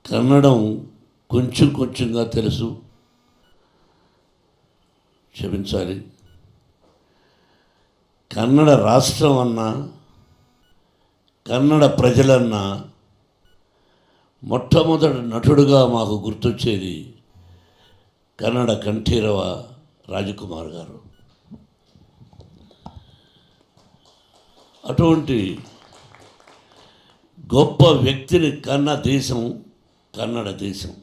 కన్నడం కొంచెం కొంచెంగా తెలుసు, క్షమించాలి. కన్నడ రాష్ట్రం అన్నా, కన్నడ ప్రజలన్నా మొట్టమొదటి నటుడుగా మాకు గుర్తొచ్చేది కన్నడ కంఠీరవ రాజకుమార్ గారు. అటువంటి గొప్ప వ్యక్తిని కన్న దేశం కన్నడ దేశం.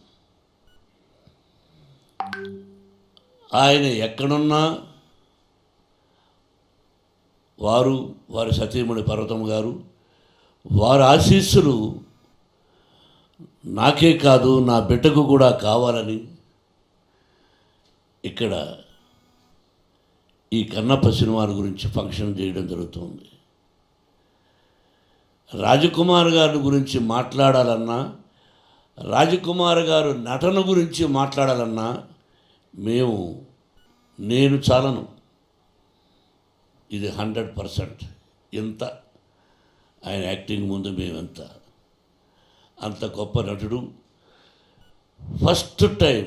ఆయన ఎక్కడున్నా వారి సతీమణి పర్వతం గారు, వారి ఆశీస్సులు నాకే కాదు నా బిడ్డకు కూడా కావాలని ఇక్కడ ఈ కన్నప్ప సినిమాల గురించి ఫంక్షన్ చేయడం జరుగుతుంది. రాజకుమార్ గారి గురించి మాట్లాడాలన్నా, రాజకుమార్ గారు నటన గురించి మాట్లాడాలన్నా నేను చాలను. ఇది 100%. ఎంత ఆయన యాక్టింగ్ ముందు మేమెంత, అంత గొప్ప నటుడు. ఫస్ట్ టైం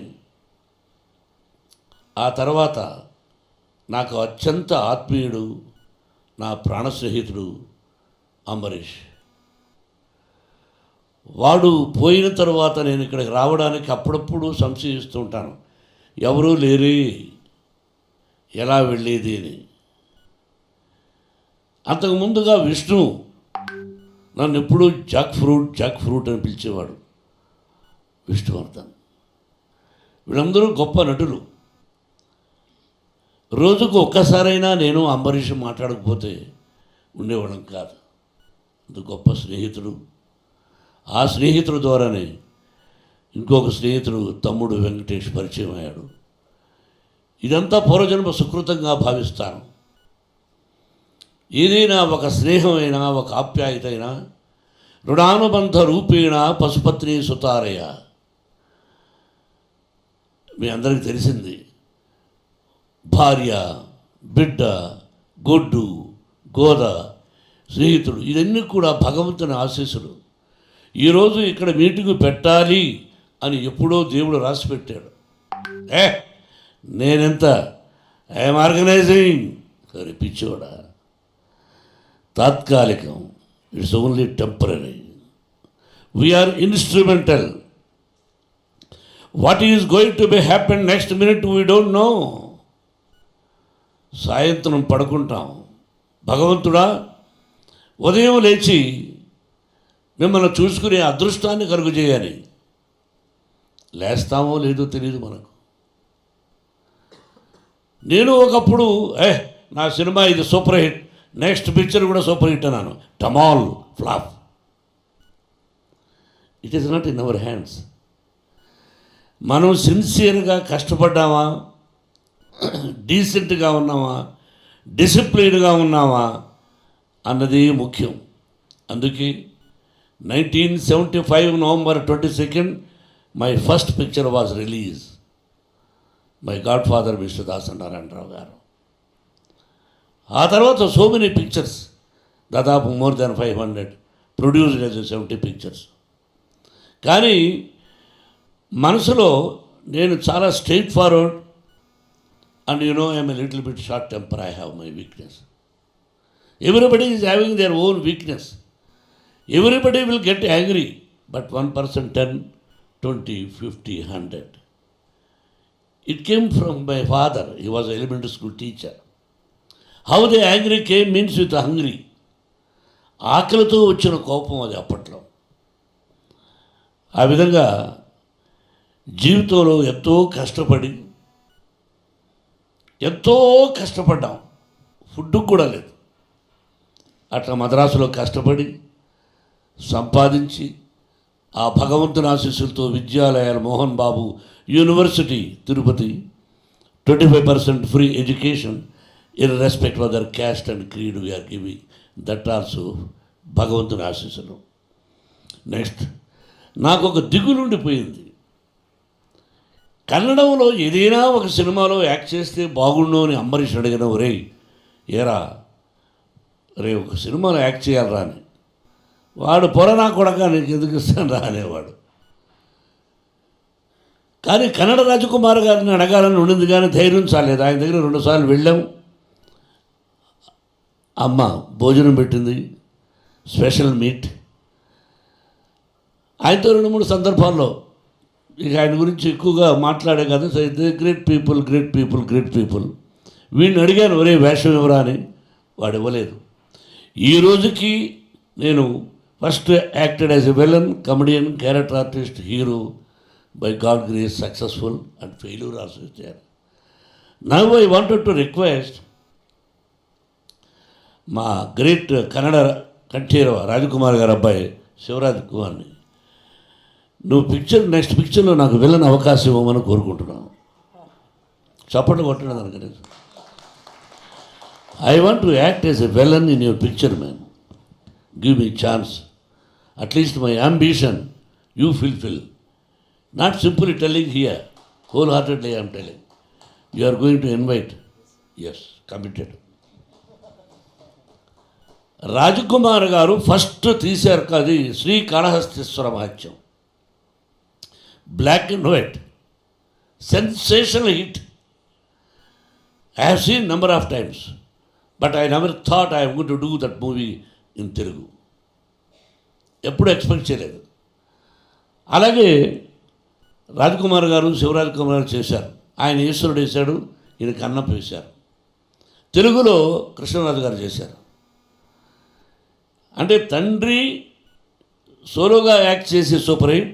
ఆ తర్వాత నాకు అత్యంత ఆత్మీయుడు, నా ప్రాణ స్నేహితుడు అంబరీష్. వాడు పోయిన తర్వాత నేను ఇక్కడికి రావడానికి అప్పుడప్పుడు సంశయిస్తూ ఉంటాను, ఎవరూ లేరే, ఎలా వెళ్ళేది అని. అంతకుముందుగా విష్ణు నన్ను ఎప్పుడూ జాక్ ఫ్రూట్ అని పిలిచేవాడు, విష్ణువర్ధన్. వీళ్ళందరూ గొప్ప నటులు. రోజుకు ఒక్కసారైనా నేను అంబరీష్ మాట్లాడకపోతే ఉండేవాళ్ళం కాదు. అంత గొప్ప స్నేహితుడు. ఆ స్నేహితుల ద్వారానే ఇంకొక స్నేహితుడు తమ్ముడు వెంకటేష్ పరిచయం అయ్యాడు. ఇదంతా పూర్వజన్మ సుకృతంగా భావిస్తాను. ఏదైనా ఒక స్నేహమైనా, ఒక ఆప్యాయత అయినా రుణానుబంధ రూపేణ పశుపత్ని సుతారయ. మీ అందరికీ తెలిసింది, భార్య, బిడ్డ, గొడ్డు, గోద, స్నేహితుడు, ఇవన్నీ కూడా భగవంతుని ఆశీస్సులు. ఈరోజు ఇక్కడ మీటింగు పెట్టాలి అని ఎప్పుడో దేవుడు రాసి పెట్టాడు. నేనెంత ఐఎమ్ ఆర్గనైజింగ్ సరే పిచ్చోడా, తాత్కాలికం, it's only temporary. We are instrumental. What is going to be happen next minute we don't know. సాయంత్రం పడుకుంటాం, భగవంతుడా ఉదయం లేచి మిమ్మల్ని చూసుకునే అదృష్టాన్ని కలుగు చేయాలి. లేస్తామో లేదో తెలియదు మనకు. నేను ఒకప్పుడు నా సినిమా ఇది సూపర్ హిట్, నెక్స్ట్ పిక్చర్ కూడా సూపర్ హిట్ అన్నాను. టమాల్ flop. It is not in our hands. మనం సిన్సియర్గా కష్టపడ్డామా, డీసెంట్గా ఉన్నామా, డిసిప్లిన్గా ఉన్నామా అన్నది ముఖ్యం. అందుకే 1975 November 22nd my first picture was release. My God father mister Dasa Narayana Rao గారు. ఆ తర్వాత సో మెనీ పిక్చర్స్, దాదాపు more than 500 produced as 70 pictures. కానీ మనసులో నేను చాలా straight forward and I'm a little bit short temper. I have my weakness. Everybody is having their own weakness. Everybody will get angry, but 1%, 10, 20, 50, 100. It came from my father. He was an elementary school teacher. How the angry came means with hungry. ఆకలితో వచ్చిన కోపం అది అప్పట్లో. ఆ విధంగా జీవితంలో ఎంతో కష్టపడ్డాం. ఫుడ్ కూడా లేదు. అట్లా మద్రాసులో కష్టపడి సంపాదించి ఆ భగవంతుని ఆశీస్సులతో విద్యాలయాలు, Mohan Babu university Tirupati, 25% free education in respect for their caste and creed we are giving. That also భగవంతుని ఆశీస్సులు. నెక్స్ట్ నాకు ఒక దిగులు ఉండిపోయింది. కన్నడంలో ఏదైనా ఒక సినిమాలో యాక్ట్ చేస్తే బాగుండు అని అంబరీష్ అడిగిన, ఏరా ఒక సినిమాలో యాక్ట్ చేయాలరా అని. వాడు పొరనా కొడక నీకు ఎందుకు ఇస్తాను రా అనేవాడు. కానీ కన్నడ రాజకుమార్ గారిని అడగాలని ఉండింది, కానీ ధైర్యం చాలేదు. ఆయన దగ్గర 2 సార్లు వెళ్ళాం. అమ్మ భోజనం పెట్టింది, స్పెషల్ మీట్. ఆయనతో 2-3 సందర్భాల్లో ఇక ఆయన గురించి ఎక్కువగా మాట్లాడే కదా. Great people, great people, great people. వీడిని అడిగాను, ఒరే వేషం ఎవరా అని. వాడు ఇవ్వలేదు. ఈ రోజుకి నేను first acted as a villain, comedian, character artist, hero, by God grace successful and failure also there. Now I wanted to request మా గ్రేట్ కన్నడ కంఠీరవ రాజకుమార్ గారు అబ్బాయి శివరాజ్ కుమార్ని, నువ్వు నెక్స్ట్ పిక్చర్లో నాకు విలన్ అవకాశం ఇవ్వమని కోరుకుంటున్నాను. చప్పట్లు కొట్టడం దానికి. I want to act as a villain in your picture man. Give me chance. At least my ambition you fulfil. Not simply telling here, wholeheartedly I'm telling. You are going to invite. Yes, committed. Rajkumar garu first తీశారు అది Srikalahasteeswara Mahatyam. Black and white, sensational hit. I have seen number of times, but I never thought I am going to do that movie in Telugu. ఎప్పుడు expect చేయలేదు. అలాగే రాజకుమార్ గారు శివరాజ్ కుమార్ చేశారు. ఆయన ఈశ్వరుడు వేశాడు, ఈయన కన్నప్ప వేశారు. తెలుగులో కృష్ణరాజు గారు చేశారు. అంటే తండ్రి సోలోగా యాక్ట్ చేసి సూపర్ హిట్,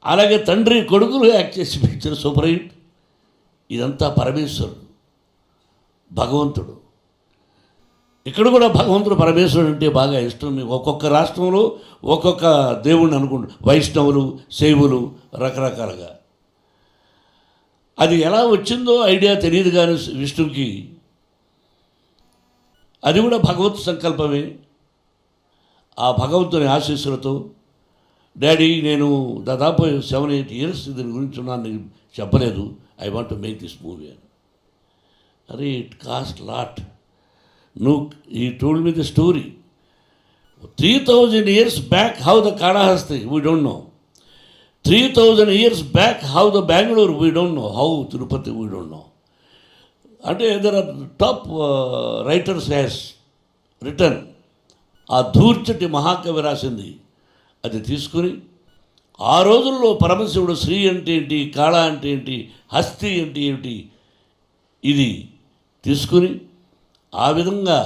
అలాగే తండ్రి కొడుకులు యాక్ట్ చేసి పిక్చర్ సూపర్ హిట్. ఇదంతా పరమేశ్వరుడు, భగవంతుడు. ఇక్కడ కూడా భగవంతుడు పరమేశ్వరుడు అంటే బాగా ఇష్టం. మీకు ఒక్కొక్క రాష్ట్రంలో ఒక్కొక్క దేవుణ్ణి అనుకుంటు, వైష్ణవులు, శైవులు, రకరకాలుగా. అది ఎలా వచ్చిందో ఐడియా తెలియదు, కానీ విష్ణువుకి అది కూడా భగవత్ సంకల్పమే. ఆ భగవంతుని ఆశీస్సులతో డాడీ నేను దాదాపు 7-8 years దీని గురించి ఉన్నాను, నీకు చెప్పలేదు. I want to make this movie అని. అరే ఇట్ కాస్ట్ లాట్. నువ్వు ఈ told me the story 3000 years back how the Kalahasti we don't know. 3000 years back how the Bengaluru we don't know. How Tirupati we don't know. అంటే there are top writers has return. ఆ ధూర్చటి మహాకవి రాసింది అది తీసుకుని, ఆ రోజుల్లో పరమశివుడు శ్రీ అంటే ఏంటి, కాళ అంటే ఏంటి, హస్తి అంటే ఏమిటి, ఇది తీసుకుని ఆ విధంగా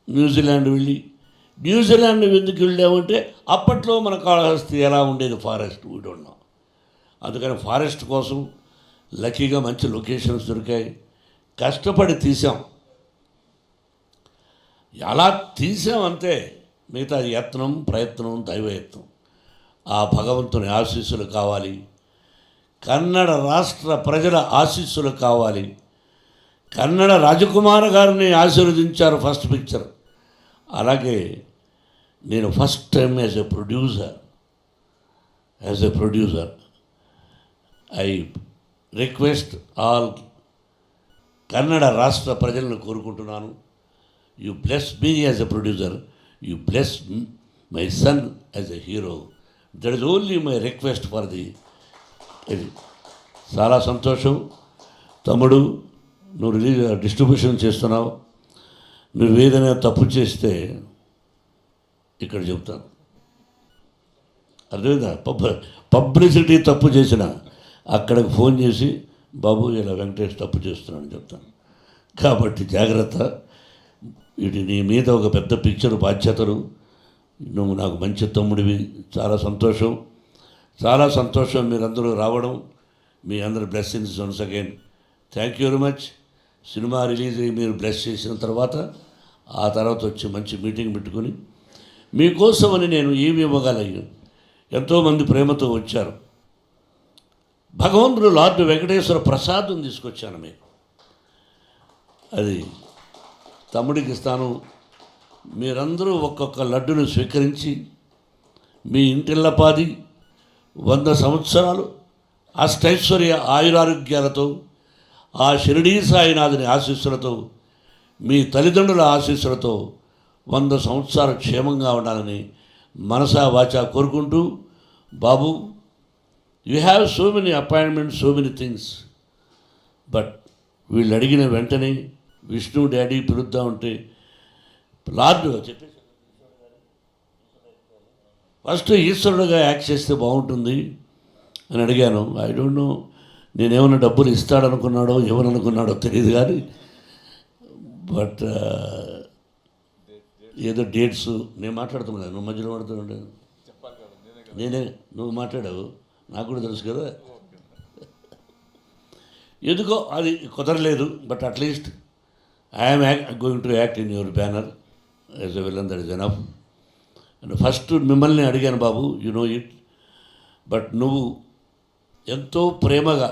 న్యూజిలాండ్ వెళ్ళి, న్యూజిలాండ్ ఎందుకు వెళ్ళామంటే అప్పట్లో మన కాళహస్తి ఎలా ఉండేది, ఫారెస్ట్ వీ డోంట్ నో. అందుకని ఫారెస్ట్ కోసం లక్కీగా మంచి లొకేషన్స్ దొరికాయి, కష్టపడి తీసాం. ఎలా తీసామంతే, మిగతా యత్నం, ప్రయత్నం, దైవయత్నం. ఆ భగవంతుని ఆశీస్సులు కావాలి, కన్నడ రాష్ట్ర ప్రజల ఆశీస్సులు కావాలి. కన్నడ రాజకుమార్ గారిని ఆశీర్వదించారు ఫస్ట్ పిక్చర్. అలాగే నేను first time as a producer I request all Kannada రాష్ట్ర ప్రజలను కోరుకుంటున్నాను, you bless me as a producer, you bless my son as a hero. That is only my request for the. చాలా సంతోషం తమ్ముడు, నువ్వు డిస్ట్రిబ్యూషన్ చేస్తున్నావు. నువ్వు ఏదైనా తప్పు చేస్తే ఇక్కడ చెప్తాను, అర్థమైందా? పబ్లిసిటీ తప్పు చేసిన అక్కడికి ఫోన్ చేసి బాబు ఇలా వెంకటేష్ తప్పు చేస్తున్నాను చెప్తాను. కాబట్టి జాగ్రత్త. ఇది నీ మీద ఒక పెద్ద పిక్చర్ బాధ్యతలు. నువ్వు నాకు మంచి తమ్ముడివి. చాలా సంతోషం, చాలా సంతోషం మీరందరూ రావడం. మీ అందరి blessings once again. Thank you very much. Cinema release అయ్యి మీరు బ్లెస్ చేసిన తర్వాత ఆ తర్వాత వచ్చి మంచి మీటింగ్ పెట్టుకుని మీకోసమని నేను ఏమి ఇవ్వగలను. ఎంతోమంది ప్రేమతో వచ్చారు. భగవంతుడు లార్డ్ వెంకటేశ్వర ప్రసాదం తీసుకొచ్చాను మీకు, అది తమ్ముడికి ఇస్తాను. మీరందరూ ఒక్కొక్క లడ్డును స్వీకరించి మీ ఇంటిల్లపాది 100 సంవత్సరాలు అష్టైశ్వర్య ఆయురారోగ్యాలతో, ఆ షిరిడీ సాయినాథుని ఆశీస్సులతో, మీ తల్లిదండ్రుల ఆశీస్సులతో 100 సంవత్సరాలు క్షేమంగా ఉండాలని మనసా వాచా కోరుకుంటూ, Babu you have so many appointments, so many things. But వీళ్ళు అడిగిన వెంటనే విష్ణు డాడీ పిలుద్దాం ఉంటే లార్డ్ చెప్పేసి ఫస్ట్ ఈశ్వరుడుగా యాక్ట్ చేస్తే బాగుంటుంది అని అడిగాను. ఐ డోంట్ నో, నేనేమన్నా డబ్బులు ఇస్తాడనుకున్నాడో ఏమనుకున్నాడో తెలియదు కానీ, బట్ ఏదో డేట్స్ నేను మాట్లాడుతున్నాను కదా, నువ్వు మధ్యలో మాట్లాడుతుండే నేనే, నువ్వు మాట్లాడావు, నాకు కూడా తెలుసు కదా. ఎందుకో అది కుదరలేదు. But at least I'm going to act in your banner as a villain, that is enough. And first మిమ్మల్ని అడిగాను బాబు, యు నో ఇట్, బట్ నువ్వు ఎంతో ప్రేమగా,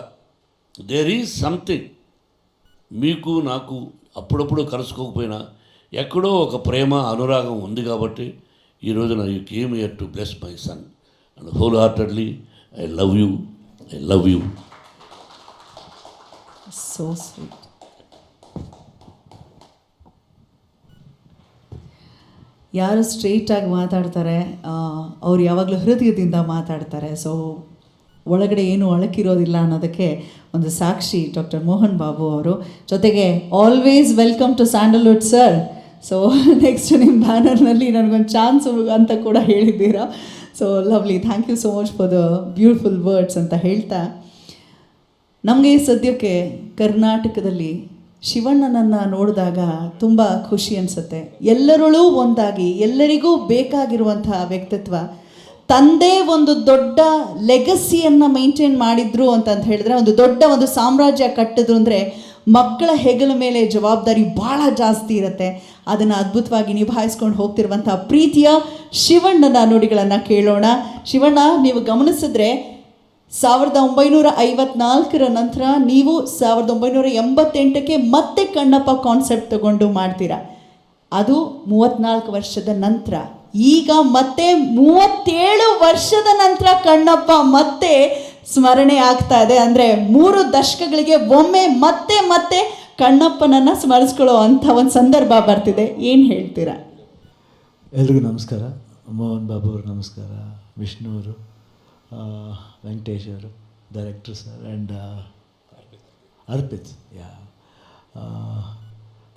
దేర్ ఈజ్ సంథింగ్, మీకు నాకు అప్పుడప్పుడు కలుసుకోకపోయినా ఎక్కడో ఒక ప్రేమ అనురాగం ఉంది కాబట్టి ఈ రోజున you came here to bless my son and whole heartedly I love you, I love you. So sweet. ಯಾರು ಸ್ಟ್ರೈಟಾಗಿ ಮಾತಾಡ್ತಾರೆ ಅವ್ರು ಯಾವಾಗಲೂ ಹೃದಯದಿಂದ ಮಾತಾಡ್ತಾರೆ. ಸೊ ಒಳಗಡೆ ಏನು ಅಳಕಿರೋದಿಲ್ಲ ಅನ್ನೋದಕ್ಕೆ ಒಂದು ಸಾಕ್ಷಿ ಡಾಕ್ಟರ್ ಮೋಹನ್ ಬಾಬು ಅವರು. ಜೊತೆಗೆ always welcome to Sandalwood sir. So next ನಿಮ್ಮ ಬ್ಯಾನರ್ನಲ್ಲಿ ನನಗೊಂದು ಚಾನ್ಸು ಅಂತ ಕೂಡ ಹೇಳಿದ್ದೀರಾ. So lovely, thank you so much for the beautiful words ಅಂತ ಹೇಳ್ತಾ, ನಮಗೆ ಸದ್ಯಕ್ಕೆ ಕರ್ನಾಟಕದಲ್ಲಿ ಶಿವಣ್ಣನನ್ನು ನೋಡಿದಾಗ ತುಂಬ ಖುಷಿ ಅನಿಸುತ್ತೆ. ಎಲ್ಲರಲ್ಲೂ ಒಂದಾಗಿ ಎಲ್ಲರಿಗೂ ಬೇಕಾಗಿರುವಂತಹ ವ್ಯಕ್ತಿತ್ವ, ತಂದೆ ಒಂದು ದೊಡ್ಡ ಲೆಗಸಿಯನ್ನು ಮೇಂಟೈನ್ ಮಾಡಿದ್ರು ಅಂತ ಹೇಳಿದ್ರೆ, ಒಂದು ದೊಡ್ಡ ಒಂದು ಸಾಮ್ರಾಜ್ಯ ಕಟ್ಟಿದ್ರು ಅಂದರೆ ಮಕ್ಕಳ ಹೆಗಲ ಮೇಲೆ ಜವಾಬ್ದಾರಿ ಭಾಳ ಜಾಸ್ತಿ ಇರುತ್ತೆ. ಅದನ್ನು ಅದ್ಭುತವಾಗಿ ನಿಭಾಯಿಸ್ಕೊಂಡು ಹೋಗ್ತಿರುವಂಥ ಪ್ರೀತಿಯ ಶಿವಣ್ಣನ ನುಡಿಗಳನ್ನು ಕೇಳೋಣ. ಶಿವಣ್ಣ, ನೀವು ಗಮನಿಸಿದ್ರೆ 1954 ನಂತರ ನೀವು 1988ಕ್ಕೆ ಮತ್ತೆ ಕಣ್ಣಪ್ಪ ಕಾನ್ಸೆಪ್ಟ್ ತಗೊಂಡು ಮಾಡ್ತೀರಾ. ಅದು 34 ವರ್ಷದ ನಂತರ. ಈಗ ಮತ್ತೆ 37 ವರ್ಷದ ನಂತರ ಕಣ್ಣಪ್ಪ ಮತ್ತೆ ಸ್ಮರಣೆ ಆಗ್ತಾ ಇದೆ. ಅಂದರೆ 3 ದಶಕಗಳಿಗೆ ಒಮ್ಮೆ ಮತ್ತೆ ಮತ್ತೆ ಕಣ್ಣಪ್ಪನನ್ನು ಸ್ಮರಿಸ್ಕೊಳ್ಳೋ ಅಂಥ ಒಂದು ಸಂದರ್ಭ ಬರ್ತಿದೆ. ಏನು ಹೇಳ್ತೀರಾ? ಎಲ್ರಿಗೂ ನಮಸ್ಕಾರ. ಮೋಹನ್ ಬಾಬು ಅವರು ನಮಸ್ಕಾರ, ವಿಷ್ಣು ಅವರು, ವೆಂಕಟೇಶ್ ಅವರು director sir, and Arpit. Yeah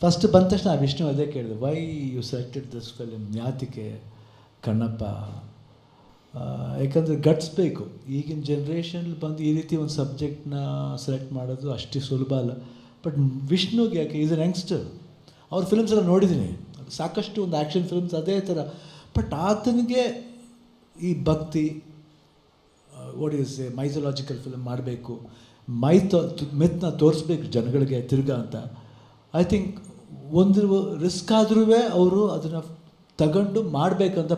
first ಬಂದ ತಕ್ಷಣ ವಿಷ್ಣು ಅದೇ ಕೇಳಿದೆ, why you selected this film, ಯಾತಿಕೆ ಕಣ್ಣಪ್ಪ? ಯಾಕಂದರೆ ಗಟ್ಸ್ ಬೇಕು. ಈಗಿನ ಜನ್ರೇಷನಲ್ಲಿ ಬಂದು ಈ ರೀತಿ ಒಂದು ಸಬ್ಜೆಕ್ಟ್ನ ಸೆಲೆಕ್ಟ್ ಮಾಡೋದು ಅಷ್ಟು ಸುಲಭ ಅಲ್ಲ. ಬಟ್ ವಿಷ್ಣುಗೆ ಯಾಕೆ, ಈಸ್ ಅನ್ ಯಂಗ್ಸ್ಟರ್, ಅವ್ರ ಫಿಲ್ಮ್ಸ್ ಎಲ್ಲ ನೋಡಿದ್ದೀನಿ, ಸಾಕಷ್ಟು ಒಂದು ಆ್ಯಕ್ಷನ್ ಫಿಲ್ಮ್ಸ್ ಅದೇ ಥರ. ಬಟ್ ಆತನಿಗೆ ಈ ಭಕ್ತಿ, what is A mythological film ಮಾಡಬೇಕು, ಮಿತ್ನ ತೋರಿಸ್ಬೇಕು ಜನಗಳಿಗೆ ತಿರ್ಗಾ ಅಂತ. ಐ ಥಿಂಕ್ ಒಂದು ರಿಸ್ಕ್ ಆದ್ರೂ ಅವರು ಅದನ್ನು ತಗೊಂಡು ಮಾಡಬೇಕಂತ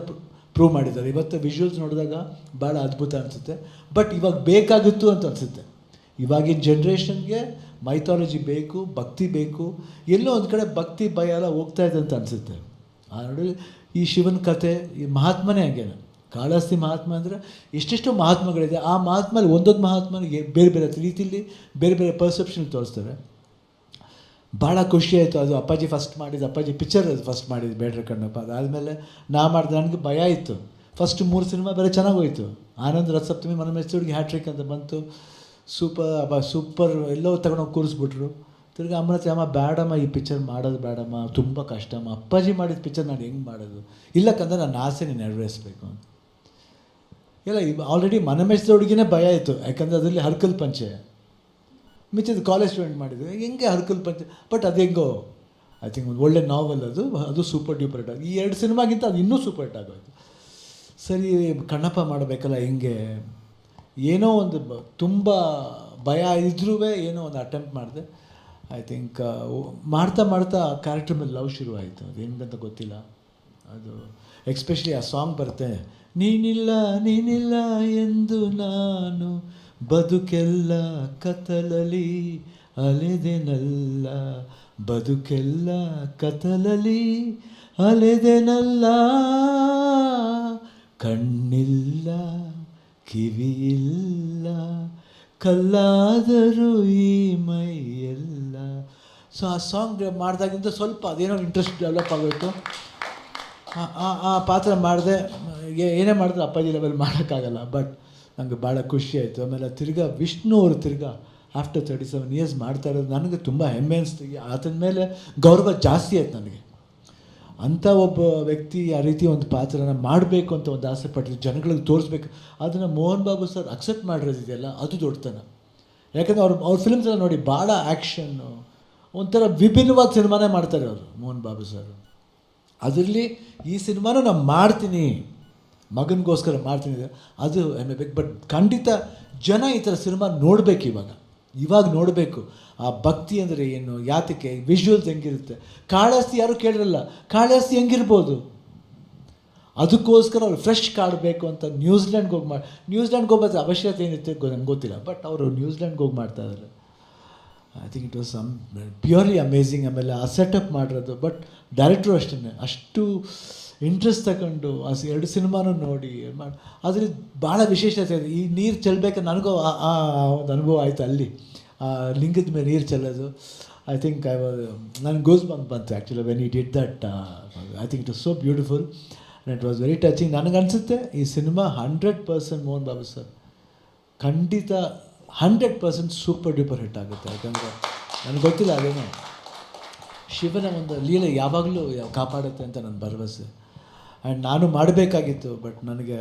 ಪ್ರೂವ್ ಮಾಡಿದ್ದಾರೆ. ಇವತ್ತು ವಿಜುವಲ್ಸ್ ನೋಡಿದಾಗ ಭಾಳ ಅದ್ಭುತ ಅನಿಸುತ್ತೆ. ಬಟ್ ಇವಾಗ ಬೇಕಾಗಿತ್ತು ಅಂತ ಅನಿಸುತ್ತೆ. ಇವಾಗಿನ ಜನ್ರೇಷನ್ಗೆ ಮೈಥಾಲಜಿ ಬೇಕು, ಭಕ್ತಿ ಬೇಕು. ಎಲ್ಲೋ ಒಂದು ಕಡೆ ಭಕ್ತಿ ಭಯ ಎಲ್ಲ ಹೋಗ್ತಾ ಇದೆ ಅಂತ ಅನಿಸುತ್ತೆ. ನೋಡಿ, ಈ ಶಿವನ ಕಥೆ, ಈ ಮಹಾತ್ಮನೇ ಹಂಗೇನ, ಕಾಳಹಸ್ತಿ ಮಹಾತ್ಮ ಅಂದರೆ ಎಷ್ಟೆಷ್ಟೋ ಮಹಾತ್ಮಗಳಿದೆ. ಆ ಮಹಾತ್ಮಲ್ಲಿ ಒಂದೊಂದು ಮಹಾತ್ಮನಿಗೆ ಬೇರೆ ಬೇರೆ ರೀತಿಯಲ್ಲಿ ಬೇರೆ ಬೇರೆ ಪರ್ಸೆಪ್ಷನ್ ತೋರಿಸ್ತಾರೆ. ಭಾಳ ಖುಷಿ ಆಯಿತು. ಅದು ಅಪ್ಪಾಜಿ ಫಸ್ಟ್ ಮಾಡಿದ್ದು, ಅಪ್ಪಾಜಿ ಪಿಕ್ಚರ್ ಅದು ಫಸ್ಟ್ ಮಾಡಿದ್ದು ಬೇಡ್ರ ಕಣ್ಣಪ್ಪ. ಅದಾದಮೇಲೆ ನಾ ಮಾಡಿದೆ. ನನಗೆ ಭಯ ಇತ್ತು. ಫಸ್ಟ್ 3 ಸಿನಿಮಾ ಬೇರೆ ಚೆನ್ನಾಗಿ ಹೋಯಿತು. ಆನಂದ್ ರಥಸಪ್ತಮಿ, ಮನ ಮೆಚ್ಚುಡಿಗೆ ಹ್ಯಾಟ್ರಿಕ್ ಅಂತ ಬಂತು. ಸೂಪರ್ ಎಲ್ಲೋ ತಗೊಂಡೋಗಿ ಕೂರಿಸ್ಬಿಟ್ರು. ತಿರ್ಗಿ ಅಮ್ಮನ ಹತ್ರ, ಅಮ್ಮ ಬೇಡಮ್ಮ, ಈ ಪಿಕ್ಚರ್ ಮಾಡೋದು ಬೇಡಮ್ಮ, ತುಂಬ ಕಷ್ಟಮ್ಮ, ಅಪ್ಪಾಜಿ ಮಾಡಿದ ಪಿಕ್ಚರ್ ನಾನು ಹೆಂಗೆ ಮಾಡೋದು? ಇಲ್ಲಕ್ಕಂದ್ರೆ ನನ್ನ ಆಸೆ ನೀನು ನೆರವೇರಿಸ್ಬೇಕು ಅಂತ. ಇಲ್ಲ, ಆಲ್ರೆಡಿ ಮನ ಮೆಚ್ಚಿದ ಹುಡುಗಿನೇ ಭಯ ಆಯಿತು. ಯಾಕಂದರೆ ಅದರಲ್ಲಿ ಹರ್ಕಲ್ ಪಂಚೆ, ಮಿಚ್ಚಿದ ಕಾಲೇಜ್ ಸ್ಟೂಡೆಂಟ್ ಮಾಡಿದ್ರು, ಹೆಂಗೆ ಹರ್ಕಲ್ ಪಂಚೆ. ಬಟ್ ಅದು ಹೆಂಗೋ ಐ ಥಿಂಕ್ ಒಂದು ಒಳ್ಳೆ ನಾವೆಲ್ ಅದು ಸೂಪರ್ ಡ್ಯೂಪರ್ ಹಿಟ್ ಆಗಿ, ಈ 2 ಸಿನಿಮಾಗಿಂತ ಅದು ಇನ್ನೂ ಸೂಪರ್ ಹಿಟ್ ಆಗೋಯ್ತು. ಸರಿ, ಕಣ್ಣಪ್ಪ ಮಾಡಬೇಕಲ್ಲ, ಹೆಂಗೆ ಏನೋ ಒಂದು ತುಂಬ ಭಯ ಇದ್ರೂ ಏನೋ ಒಂದು ಅಟೆಂಪ್ಟ್ ಮಾಡಿದೆ. ಐ ಥಿಂಕ್ ಮಾಡ್ತಾ ಮಾಡ್ತಾ ಕ್ಯಾರೆಕ್ಟರ್ ಮೇಲೆ ಲವ್ ಶುರು ಆಯಿತು. ಅದು ಹೆಂಗಂತ ಗೊತ್ತಿಲ್ಲ. ಅದು ಎಕ್ಸ್ಪೆಷಲಿ ಆ ಸಾಂಗ್ ಬರುತ್ತೆ, ನೀನಿಲ್ಲ ನೀನಿಲ್ಲ ಎಂದು ನಾನು ಬದುಕೆಲ್ಲ ಕತ್ತಲಲ್ಲಿ ಅಲೆದೆನಲ್ಲ, ಬದುಕೆಲ್ಲ ಕತ್ತಲಲ್ಲಿ ಅಲೆದೆನಲ್ಲ, ಕಣ್ಣಿಲ್ಲ ಕಿವಿಯಿಲ್ಲ ಕಲ್ಲಾದರೂ ಈ ಮೈಯೆಲ್ಲ. ಸೊ ಆ ಸಾಂಗ್ ಮಾಡಿದಾಗಿಂದ ಸ್ವಲ್ಪ ಅದೇನೋ ಇಂಟ್ರೆಸ್ಟ್ ಡೆವಲಪ್ ಆಗೋಯಿತು. ಆ ಪಾತ್ರ ಮಾಡಿದೆ. ಏನೇ ಮಾಡಿದ್ರೆ ಅಪ್ಪಾಜಿ ಲೆವೆಲ್ ಮಾಡೋಕ್ಕಾಗಲ್ಲ. ಬಟ್ ನನಗೆ ಭಾಳ ಖುಷಿ ಆಯಿತು. ಆಮೇಲೆ ತಿರ್ಗಾ ವಿಷ್ಣು ಅವರು ತಿರ್ಗಾ ಆಫ್ಟರ್ 37 ಇಯರ್ಸ್ ಮಾಡ್ತಾ ಇರೋದು ನನಗೆ ತುಂಬ ಹೆಮ್ಮೆ ಅನಿಸ್ತು. ಆತನ ಮೇಲೆ ಗೌರವ ಜಾಸ್ತಿ ಆಯ್ತು ನನಗೆ. ಅಂಥ ಒಬ್ಬ ವ್ಯಕ್ತಿ ಆ ರೀತಿ ಒಂದು ಪಾತ್ರನ ಮಾಡಬೇಕು ಅಂತ ಒಂದು ಆಸೆ ಪಟ್ಟಿದ್ದು, ಜನಗಳಿಗೆ ತೋರಿಸ್ಬೇಕು. ಅದನ್ನು ಮೋಹನ್ ಬಾಬು ಸರ್ ಅಕ್ಸೆಪ್ಟ್ ಮಾಡಿರೋದಿದೆಯಲ್ಲ, ಅದು ದೊಡ್ಡತನ. ಯಾಕಂದರೆ ಅವ್ರ ಫಿಲ್ಮ್ಸ್ ಎಲ್ಲ ನೋಡಿ ಭಾಳ ಆ್ಯಕ್ಷನ್ನು, ಒಂಥರ ವಿಭಿನ್ನವಾದ ಸಿನಿಮಾನೇ ಮಾಡ್ತಾರೆ ಅವರು ಮೋಹನ್ ಬಾಬು ಸರ್. ಅದರಲ್ಲಿ ಈ ಸಿನಿಮಾನೂ ನಾನು ಮಾಡ್ತೀನಿ, ಮಗನಿಗೋಸ್ಕರ ಮಾಡ್ತೀನಿ, ಅದು ಹೆಮ್ಮೆ ಬೇಕು. ಬಟ್ ಖಂಡಿತ ಜನ ಈ ಥರ ಸಿನಿಮಾ ನೋಡಬೇಕು, ಇವಾಗ ನೋಡಬೇಕು. ಆ ಭಕ್ತಿ ಅಂದರೆ ಏನು, ಯಾತಕ್ಕೆ, ವಿಜುವಲ್ಸ್ ಹೆಂಗಿರುತ್ತೆ. ಕಾಳಹಸ್ತಿ ಯಾರೂ ಕೇಳಿರಲ್ಲ, ಕಾಳಹಸ್ತಿ ಹೆಂಗಿರ್ಬೋದು, ಅದಕ್ಕೋಸ್ಕರ ಅವ್ರು ಫ್ರೆಶ್ ಕಾಡಬೇಕು ಅಂತ ನ್ಯೂಜಿಲ್ಯಾಂಡ್ಗೆ ಹೋಗ್ಬೋದು. ಅವಶ್ಯಕತೆ ಏನಿತ್ತು ನಂಗೆ ಗೊತ್ತಿಲ್ಲ, ಬಟ್ ಅವರು ನ್ಯೂಜಿಲ್ಯಾಂಡ್ಗೆ ಹೋಗಿ ಮಾಡ್ತಾ ಇದ್ದಾರೆ. I think it was purely amazing. ಆಮೇಲೆ ಆ ಸೆಟಪ್ ಮಾಡಿರೋದು, ಬಟ್ ಡೈರೆಕ್ಟ್ರು ಅಷ್ಟೇ ಅಷ್ಟು ಇಂಟ್ರೆಸ್ಟ್ ತಗೊಂಡು ಆ 2 ಸಿನಿಮಾನೂ ನೋಡಿ ಮಾಡಿ. ಅದರಲ್ಲಿ ಭಾಳ ವಿಶೇಷತೆ ಇದೆ. ಈ ನೀರು ಚೆಲ್ಲಬೇಕಾದ್ರೆ ನನಗೂ ಆ ಒಂದು ಅನುಭವ ಆಯಿತು. ಅಲ್ಲಿ ಲಿಂಗದ ಮೇಲೆ ನೀರು ಚೆಲ್ಲೋದು, ಐ ಥಿಂಕ್ ನನಗೆ ಗೋಸ್ ಬಂತು actually when he did that. I think it was so beautiful and it was very touching. ನನಗನ್ಸುತ್ತೆ ಈ ಸಿನಿಮಾ 100% ಮೋಹನ್ ಬಾಬು ಸರ್ ಖಂಡಿತ 100% ಸೂಪರ್ ಡ್ಯೂಪರ್ ಹಿಟ್ ಆಗುತ್ತೆ. ಯಾಕಂದರೆ ನನಗೆ ಗೊತ್ತಿಲ್ಲ, ಅದೇನೋ ಶಿವನ ಒಂದು ಲೀಲೆ ಯಾವಾಗಲೂ ಕಾಪಾಡುತ್ತೆ ಅಂತ ನನ್ನ ಭರವಸೆ. ಆ್ಯಂಡ್ ನಾನು ಮಾಡಬೇಕಾಗಿತ್ತು, ಬಟ್ ನನಗೆ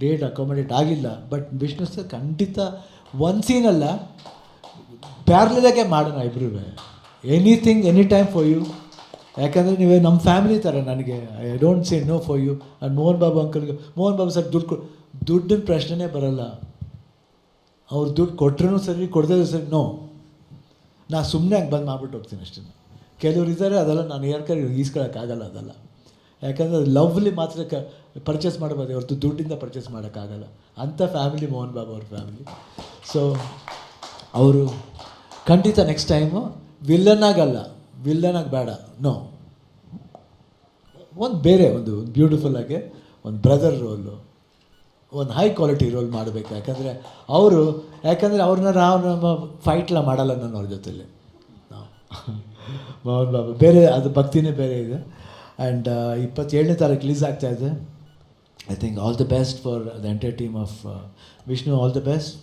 ಡೇಟ್ ಅಕಾಮಡೇಟ್ ಆಗಿಲ್ಲ. ಬಟ್ ವಿಷ್ಣು ಸರ್ ಖಂಡಿತ ಒಂದು ಸೀನಲ್ಲ, ಪ್ಯಾರ್ಲಲಾಗೆ ಮಾಡೋಣ ಇಬ್ಬರೂ. Anything any time for you. ಯಾಕಂದರೆ ನೀವೇ ನಮ್ಮ ಫ್ಯಾಮಿಲಿ ಥರ ನನಗೆ. I don't say no for you. And Mohan Babu ಅಂಕಲ್ಗೆ, ಮೋಹನ್ ಬಾಬು ಸರ್ ದುಡ್ಡಿನ ಪ್ರಶ್ನೆನೇ ಬರೋಲ್ಲ. ಅವ್ರು ದುಡ್ಡು ಕೊಟ್ಟರೂ ಸರಿ, ಕೊಡದೇ ಸರಿ, ನೋ, ನಾ ಸುಮ್ಮನೆ ಹಂಗೆ ಬಂದು ಮಾಡ್ಬಿಟ್ಟು ಹೋಗ್ತೀನಿ ಅಷ್ಟೇ. ಕೆಲವ್ರು ಇದ್ದಾರೆ, ಅದೆಲ್ಲ ನಾನು ಯಾರ್ಕಾರು ಈಸ್ಕೊಳ್ಳೋಕ್ಕಾಗಲ್ಲ. ಅದೆಲ್ಲ ಯಾಕಂದರೆ ಅದು ಲವ್ಲಿ ಮಾತ್ರ ಪರ್ಚೇಸ್ ಮಾಡ್ಬೋದು, ಹೊರತು ದುಡ್ಡಿಂದ ಪರ್ಚೇಸ್ ಮಾಡೋಕ್ಕಾಗಲ್ಲ. ಅಂಥ ಫ್ಯಾಮಿಲಿ ಮೋಹನ್ ಬಾಬು ಅವ್ರ ಫ್ಯಾಮಿಲಿ. ಸೊ ಅವರು ಖಂಡಿತ ನೆಕ್ಸ್ಟ್ ಟೈಮು ವಿಲ್ಲನ್ನಾಗಿ ಬೇಡ, ನೋ, ಒಂದು ಬೇರೆ ಒಂದು ಬ್ಯೂಟಿಫುಲ್ಲಾಗಿ ಒಂದು ಬ್ರದರ್ ರೋಲು, ಒಂದು ಹೈ ಕ್ವಾಲಿಟಿ ರೋಲ್ ಮಾಡಬೇಕು. ಯಾಕಂದರೆ ಅವ್ರನ್ನ ನಾವು ಫೈಟ್ಲ ಮಾಡಲ್ಲ ನಾನು ಅವ್ರ ಜೊತೆಲಿ. ನಾವು ಮೋಹನ್ ಬಾಬು ಬೇರೆ, ಅದು ಭಕ್ತಿನೇ ಬೇರೆ ಇದೆ. ಆ್ಯಂಡ್ 27ನೇ ತಾರೀಕು ರಿಲೀಸ್ ಆಗ್ತಾಯಿದೆ. I think all the best for the entire team of Vishnu. All the best.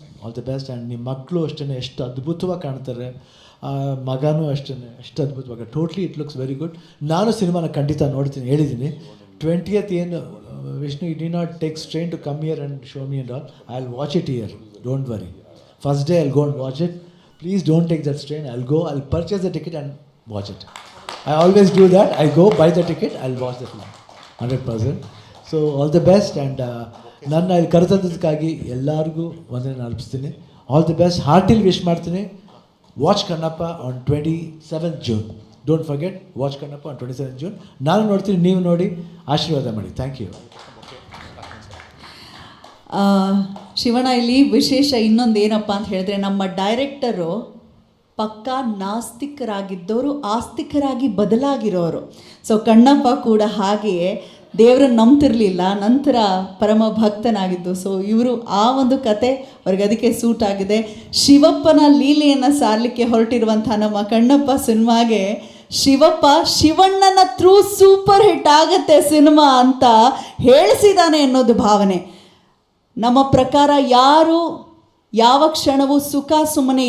And ನಿಮ್ಮ ಮಕ್ಕಳು ಅಷ್ಟೇ ಎಷ್ಟು ಅದ್ಭುತವಾಗಿ ಕಾಣ್ತಾರೆ, ಮಗನೂ ಅಷ್ಟೇ ಎಷ್ಟು ಅದ್ಭುತವಾಗಿ. Totally it looks very good. ನಾನು ಸಿನಿಮಾನ ಖಂಡಿತ ನೋಡ್ತೀನಿ, ಹೇಳಿದ್ದೀನಿ. 20th ಏನು Vishnu, you do not take strain to come here and show me and all. I will watch it here, don't worry. First day I will go and watch it. Please don't take that strain. I'll purchase the ticket and watch it. I always do that. I go buy the ticket, I'll watch the film 100%. So all the best. And ನನ್ನ ಇಲ್ಲಿ ಕರೆತಂದಕ್ಕಾಗಿ ಎಲ್ಲರಿಗೂ ವಂದನೆ ಅರ್ಪಿಸ್ತೀನಿ. All the best. Heartily wish ಮಾಡ್ತೀನಿ. Watch Kannappa on 27th June. Don't forget, watch Kannappa on 27th June. ನಾನು ನೋಡ್ತೀನಿ, ನೀವು ನೋಡಿ ಆಶೀರ್ವಾದ ಮಾಡಿ. Thank you. ಶಿವಣ್ಣ, ಇಲ್ಲಿ ವಿಶೇಷ ಇನ್ನೊಂದು ಏನಪ್ಪ ಅಂತ ಹೇಳಿದ್ರೆ, ನಮ್ಮ ಡೈರೆಕ್ಟರು ಪಕ್ಕಾ ನಾಸ್ತಿಕರಾಗಿದ್ದವರು ಆಸ್ತಿಕರಾಗಿ ಬದಲಾಗಿರೋರು. ಸೊ ಕಣ್ಣಪ್ಪ ಕೂಡ ಹಾಗೆಯೇ ದೇವರನ್ನು ನಂಬ್ತಿರ್ಲಿಲ್ಲ, ನಂತರ ಪರಮ ಭಕ್ತನಾಗಿದ್ದು. ಸೊ ಇವರು ಆ ಒಂದು ಕತೆ ಅವ್ರಿಗೆ ಅದಕ್ಕೆ ಸೂಟ್ ಆಗಿದೆ. ಶಿವಪ್ಪನ ಲೀಲೆಯನ್ನು ಸಾರಲಿಕ್ಕೆ ಹೊರಟಿರುವಂಥ ನಮ್ಮ ಕಣ್ಣಪ್ಪ ಸಿನಿಮಾಗೆ ಶಿವಣ್ಣನ ಥ್ರೂ ಸೂಪರ್ ಹಿಟ್ ಆಗುತ್ತೆ ಸಿನಿಮಾ ಅಂತ ಹೇಳಿಸಿದಾನೆ ಅನ್ನೋದು ಭಾವನೆ. ನಮ್ಮ ಪ್ರಕಾರ ಯಾರು ಯಾವ ಕ್ಷಣವೂ ಸುಖ ಸುಮ್ಮನೆ